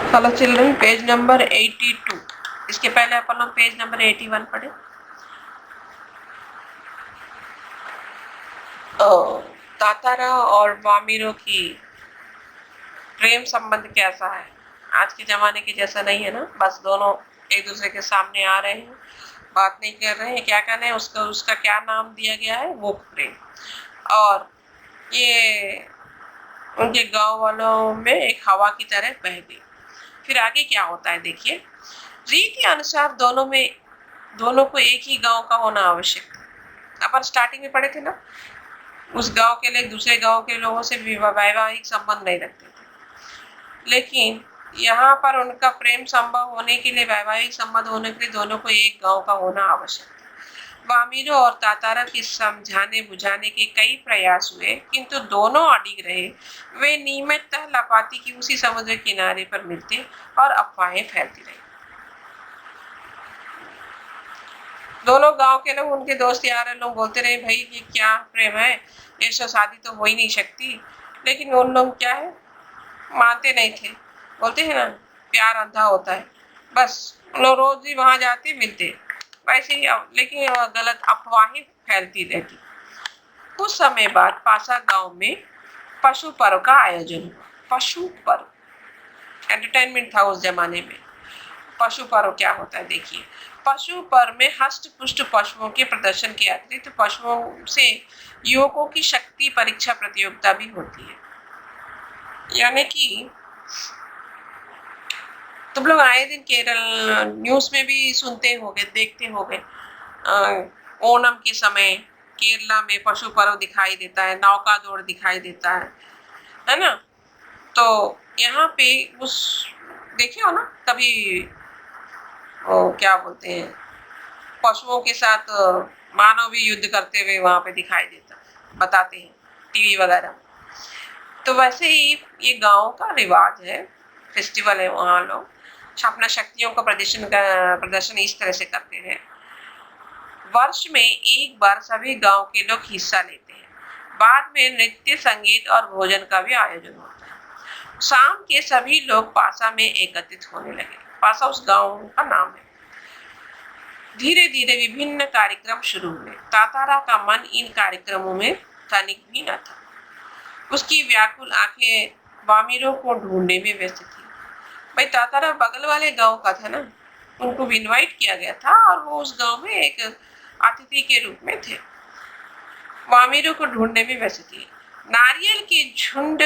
Hello children, page number 82। इसके पहले अपन लोग पेज नंबर 81 पढ़े। तातारा और वामिरो की प्रेम संबंध कैसा है? आज के जमाने के जैसा नहीं है ना, बस दोनों एक दूसरे के सामने आ रहे हैं, बात नहीं कर रहे हैं, क्या कहने उसका क्या नाम दिया गया है, वो प्रेम। और ये उनके गांव वालों में एक हवा की तरह बह गई। फिर आगे क्या होता है देखिए। रीति अनुसार दोनों को एक ही गांव का होना आवश्यक था। अपन स्टार्टिंग में पढ़े थे ना, उस गांव के लिए दूसरे गांव के लोगों से वैवाहिक संबंध नहीं रखते थे, लेकिन यहाँ पर उनका प्रेम संभव होने के लिए, वैवाहिक संबंध होने के लिए दोनों को एक गांव का होना आवश्यक था। वामिरो और तातारा के समझाने बुझाने के कई प्रयास हुए, किंतु दोनों अडिग रहे। वे नियमित लपाती की उसी समुद्र किनारे पर मिलते और अफवाहें फैलती रही। दोनों गांव के लोग, उनके दोस्त यार लोग बोलते रहे, भाई ये क्या प्रेम है, ऐसा शादी तो हो ही नहीं सकती। लेकिन उन लोग क्या है, मानते नहीं थे। बोलते हैं ना, प्यार अंधा होता है। बस लोग रोज ही वहां जाते मिलते, वैसे ही। लेकिन गलत अफवाहें फैलती रहती। कुछ समय बाद पासा गांव में पशु पर्व का आयोजन हुआ। पशु पर्व एंटरटेनमेंट था उस जमाने में। पशु पर्व क्या होता है देखिए। पशु पर्व में हष्ट पुष्ट पशुओं के प्रदर्शन के अतिरिक्त पशुओं से युवकों की शक्ति परीक्षा प्रतियोगिता भी होती है। यानी कि तुम लोग आए दिन केरल न्यूज में भी सुनते होगे, देखते होगे। ओणम के समय केरला में पशु पर्व दिखाई देता है, नौका दौड़ दिखाई देता है ना। तो यहाँ पे उस देखे हो ना कभी, क्या बोलते हैं, पशुओं के साथ मानव भी युद्ध करते हुए वहां पे दिखाई देता, बताते हैं टीवी वगैरह। तो वैसे ही ये गांव का रिवाज है, फेस्टिवल है। वहाँ लोग अपना शक्तियों का प्रदर्शन इस तरह से करते हैं। वर्ष में एक बार सभी गांव के लोग हिस्सा लेते हैं। बाद में नृत्य, संगीत और भोजन का भी आयोजन होता है। शाम के सभी लोग पासा में एकत्रित होने लगे। पासा उस गांव का नाम है। धीरे धीरे विभिन्न कार्यक्रम शुरू हुए। तातारा का मन इन कार्यक्रमों में तनिक भी न था। उसकी व्याकुल आंखें वामिरों को ढूंढने में व्यस्त थी। भाई तातारा बगल वाले गांव का था ना, उनको भी इनवाइट किया गया था और वो उस गांव में एक अतिथि के रूप में थे। वामिरों को ढूंढने में व्यस्त थी। नारियल के झुंड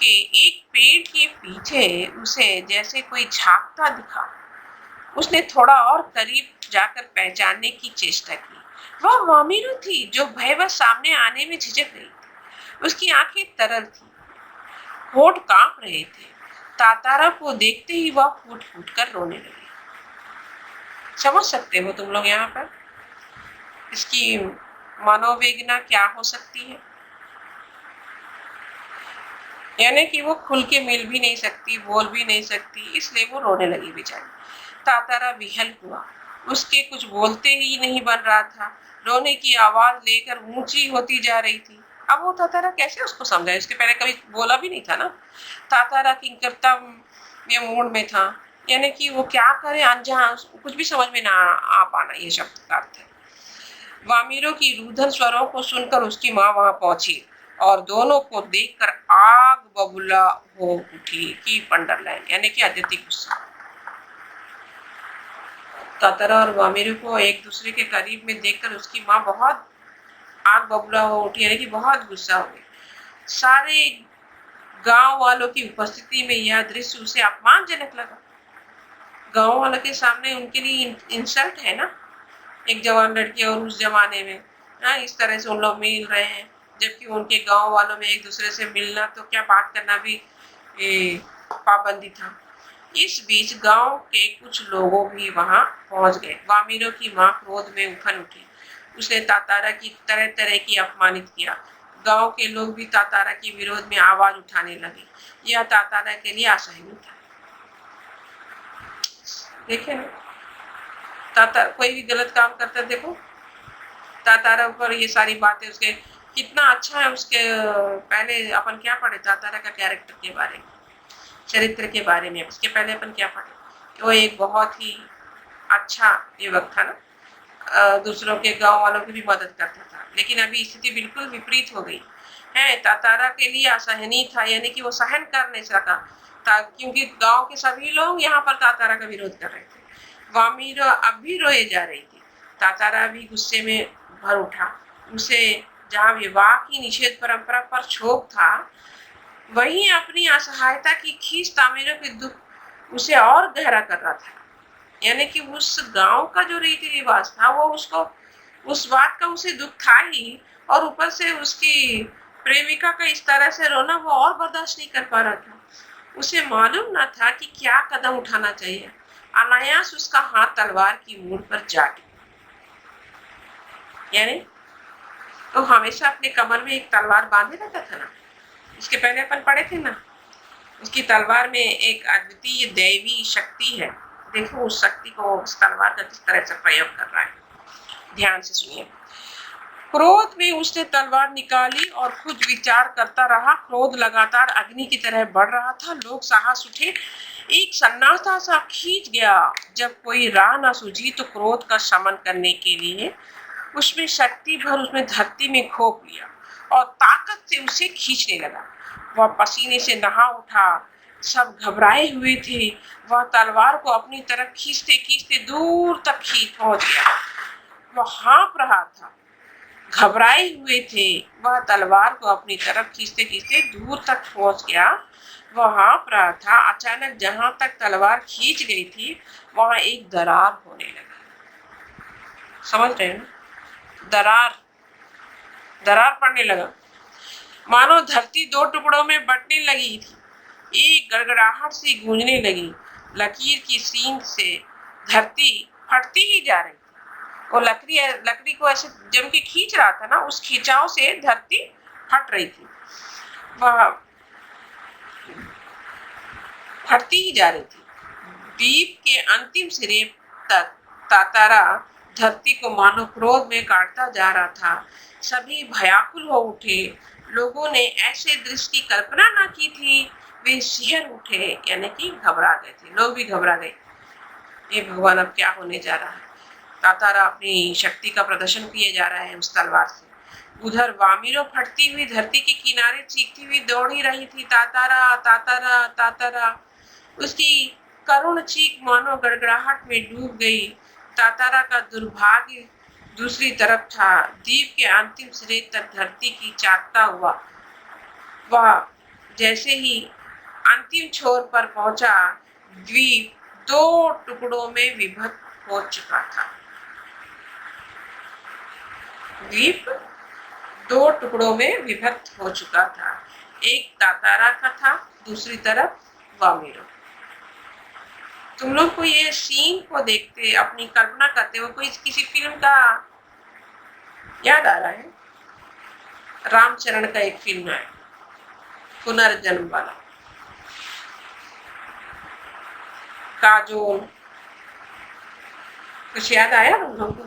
के एक पेड़ के पीछे उसे जैसे कोई झांकता दिखा। उसने थोड़ा और करीब जाकर पहचानने की चेष्टा की। वह वामिरो थी जो भयवश सामने आने में झिझक रही थी। उसकी आंखें तरल थी, होठ कांप रहे थे। तातारा को देखते ही वह फूट फूट कर रोने लगी। समझ सकते हो तुम लोग यहाँ पर इसकी मनोवेदना क्या हो सकती है। यानी कि वो खुल के मिल भी नहीं सकती, बोल भी नहीं सकती, इसलिए वो रोने लगी बेचारी। तातारा विहल हुआ। उसके कुछ बोलते ही नहीं बन रहा था। रोने की आवाज लेकर ऊंची होती जा रही थी। अब वो तातारा कैसे उसको समझाए, उसके पहले कभी बोला भी नहीं था ना। तातारा किंकरता में मूड में था, यानी कि वो क्या करे, अनजान, कुछ भी समझ में ना आ पाना ये शब्द का अर्थ है। वामिरों की रुदन स्वरों को सुनकर उसकी माँ वहां पहुंची और दोनों को देखकर आग बबूला हो उठी कि पंडरलैंड, यानी कि अत्यधिक गुस्सा। तातारा और वामिरो को एक दूसरे के करीब में देखकर उसकी माँ बहुत आग बबूला हो उठी, यानी कि बहुत गुस्सा हो गई। सारे गांव वालों की उपस्थिति में यह दृश्य उसे अपमानजनक लगा। गांव वालों के सामने उनके लिए इंसल्ट है ना, एक जवान लड़की और उस जमाने में इस तरह से उन लोग मिल रहे हैं, जबकि उनके गांव वालों में एक दूसरे से मिलना तो क्या, बात करना भी पाबंदी था। इस बीच गांव के कुछ लोगों भी वहां पहुंच गए। वामिरों की मां क्रोध में उफन उठी। उसने तातारा की तरह तरह की अपमानित किया। गांव के लोग भी तातारा के विरोध में आवाज उठाने लगे। यह तातारा के लिए असहनीय था। देखे ना, तातारा कोई भी गलत काम करता है, देखो तातारा पर ये सारी बातें, उसके कितना अच्छा है। उसके पहले अपन क्या पढ़े तातारा का कैरेक्टर के बारे में, चरित्र के बारे में। इसके पहले अपन क्या पढ़े कि वो एक बहुत ही अच्छा युवक था ना, दूसरों के गांव वालों की भी मदद करता था। लेकिन अभी स्थिति बिल्कुल विपरीत हो गई है। तातारा के लिए असहनीय था, यानी कि वो सहन कर नहीं सका था, क्योंकि गांव के सभी लोग यहाँ पर तातारा का विरोध कर रहे थे। वामीरो अब भी रोए जा रही थी। तातारा भी गुस्से में भर उठा। उसे जहाँ विवाह की निषेध परंपरा पर क्षोभ था, वहीं अपनी असहायता की खींच तामीरों के दुख उसे और गहरा कर रहा था। यानी कि उस गांव का जो रीति रिवाज था वो उसको, उस बात का उसे दुख था ही, और ऊपर से उसकी प्रेमिका का इस तरह से रोना वो और बर्दाश्त नहीं कर पा रहा था। उसे मालूम न था कि क्या कदम उठाना चाहिए। अनायास उसका हाथ तलवार की मूड़ पर जा टिका। यानी तो हमेशा अपने कमर में एक तलवार बांधे रहता था ना, इसके पहले अपन पढ़े थे ना। उसकी तलवार में एक अद्वितीय दैवी शक्ति है। देखो उस शक्ति को, उस तलवार का किस तरह से प्रयोग कर रहा है, ध्यान से सुनिए। क्रोध में उसने तलवार निकाली और खुद विचार करता रहा। क्रोध लगातार अग्नि की तरह बढ़ रहा था। लोग साहस उठे, एक सन्नाटा सा खींच गया। जब कोई राह न सूझी तो क्रोध का शमन करने के लिए उसमें शक्ति भर उसमें धरती में खोप लिया और ताकत से उसे खींचने लगा। वह पसीने से नहा उठा। सब घबराए हुए थे। वह तलवार को अपनी तरफ खींचते खींचते दूर तक पहुंच गया। वह हाँफ रहा था, घबराए हुए थे। वह तलवार को अपनी तरफ खींचते खींचते दूर तक पहुंच गया। वह हाँफ रहा था। अचानक जहां तक तलवार खींच गई थी वहां एक दरार होने लगी। समझ रहे हैं ना? दरार पड़ने लगा, मानो धरती दो टुकड़ों में बंटने लगी थी। एक गड़गड़ाहट सी गूंजने लगी। लकीर की सींग से धरती फटती ही जा रही थी। वो लकड़ी को ऐसे जम के खींच रहा था ना, उस खिंचाव से धरती फट रही थी। वह फटती ही जा रही थी। द्वीप के अंतिम सिरे तक तातारा धरती को मानो क्रोध में काटता जा रहा था। सभी भयाकुल हो उठे। लोगों ने ऐसे दृश्य की कल्पना न की थी। वे सिहर उठे, यानी कि घबरा गए थे। लोग भी घबरा गए, ये भगवान अब क्या होने जा रहा है। तातारा अपनी शक्ति का प्रदर्शन किए जा रहा है उस तलवार से। उधर वामीरो फटती हुई धरती के किनारे चीखती हुई दौड़ ही रही थी, तातारा तातारा तातारा। उसकी करुण चीख मानो गड़गड़ाहट में डूब गई। तातारा का दुर्भाग्य दूसरी तरफ था। द्वीप के अंतिम सिरे तक धरती की चाकता हुआ वह जैसे ही अंतिम छोर पर पहुंचा, द्वीप दो टुकड़ों में विभक्त हो चुका था। द्वीप दो टुकड़ों में विभक्त हो चुका था। एक तातारा का था, दूसरी तरफ वामीरो। तुम लोग को ये सीन को देखते, अपनी कल्पना करते हो, कोई किसी फिल्म का याद आ रहा है? रामचरण का एक फिल्म है, पुनर्जन्म वाला, काजोल। कुछ याद आया तुम लोग को?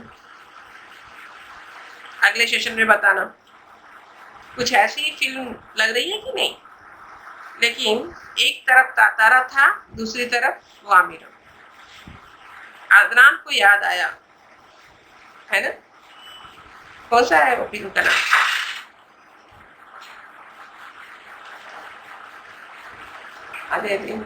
अगले सेशन में बताना। कुछ ऐसी फिल्म लग रही है कि नहीं? लेकिन एक तरफ तातारा था, दूसरी तरफ वामीरो। अदनान को याद आया है ना? कौन सा है वो फिल्म का नाम? अरे दिन